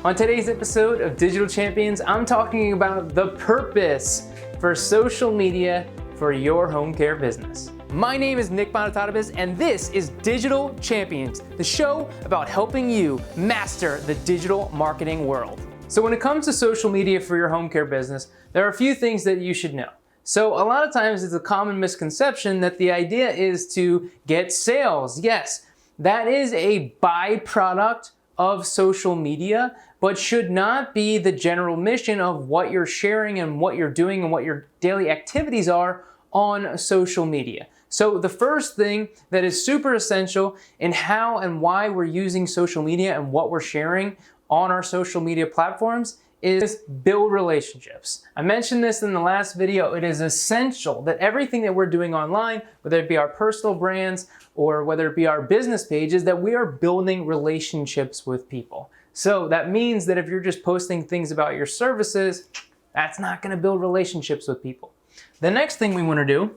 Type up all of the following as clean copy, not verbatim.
On today's episode of Digital Champions, I'm talking about the purpose for social media for your home care business. My name is Nick Bonatadabis, and this is Digital Champions, the show about helping you master the digital marketing world. So when it comes to social media for your home care business, there are a few things that you should know. So a lot of times it's a common misconception that the idea is to get sales. Yes, that is a byproduct of social media, but should not be the general mission of what you're sharing and what you're doing and what your daily activities are on social media. So the first thing that is super essential in how and why we're using social media and what we're sharing on our social media platforms is build relationships. I mentioned this in the last video. It is essential that everything that we're doing online, whether it be our personal brands or whether it be our business pages, that we are building relationships with people. So that means that if you're just posting things about your services, that's not gonna build relationships with people. The next thing we wanna do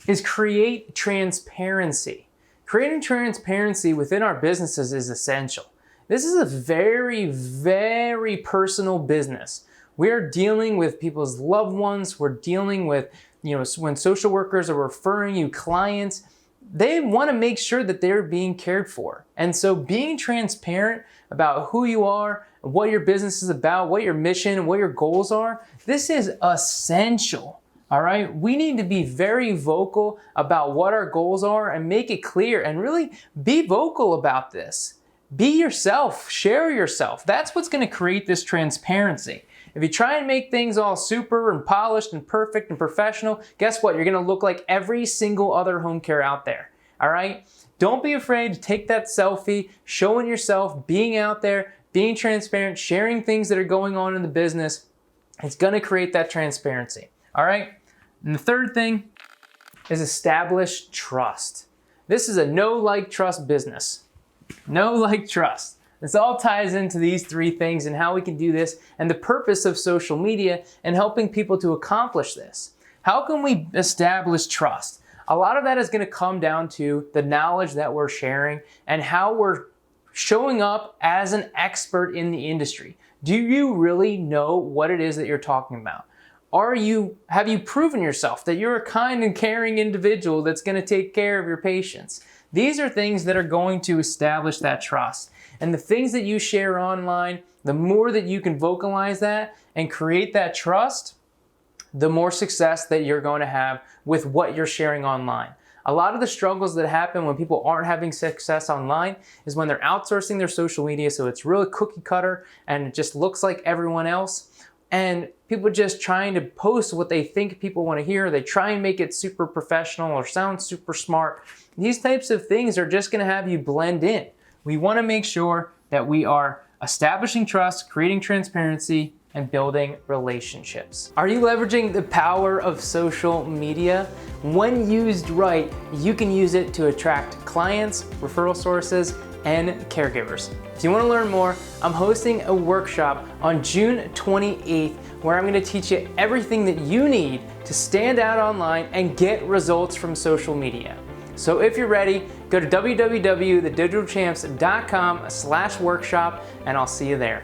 is create transparency. Creating transparency within our businesses is essential. This is a very, very personal business. We're dealing with people's loved ones. We're dealing with, when social workers are referring you clients, they want to make sure that they're being cared for. And so being transparent about who you are, what your business is about, what your mission and what your goals are, this is essential. All right, we need to be very vocal about what our goals are and make it clear and really be vocal about this. Be yourself, share yourself. That's what's gonna create this transparency. If you try and make things all super and polished and perfect and professional, guess what? You're gonna look like every single other home care out there, all right? Don't be afraid to take that selfie, showing yourself, being out there, being transparent, sharing things that are going on in the business. It's gonna create that transparency, all right? And the third thing is establish trust. This is a know, like, trust business. Know, like, trust. This all ties into these three things and how we can do this and the purpose of social media and helping people to accomplish this. How can we establish trust? A lot of that is going to come down to the knowledge that we're sharing and how we're showing up as an expert in the industry. Do you really know what it is that you're talking about? Have you proven yourself that you're a kind and caring individual that's going to take care of your patients? These are things that are going to establish that trust. And the things that you share online, the more that you can vocalize that and create that trust, the more success that you're going to have with what you're sharing online. A lot of the struggles that happen when people aren't having success online is when they're outsourcing their social media, so it's really cookie cutter and it just looks like everyone else. And people just trying to post what they think people want to hear. They try and make it super professional or sound super smart. These types of things are just going to have you blend in. We want to make sure that we are establishing trust, creating transparency, and building relationships. Are you leveraging the power of social media? When used right, you can use it to attract clients, referral sources, and caregivers. If you want to learn more, I'm hosting a workshop on June 28th where I'm going to teach you everything that you need to stand out online and get results from social media. So if you're ready, go to www.thedigitalchamps.com/workshop and I'll see you there.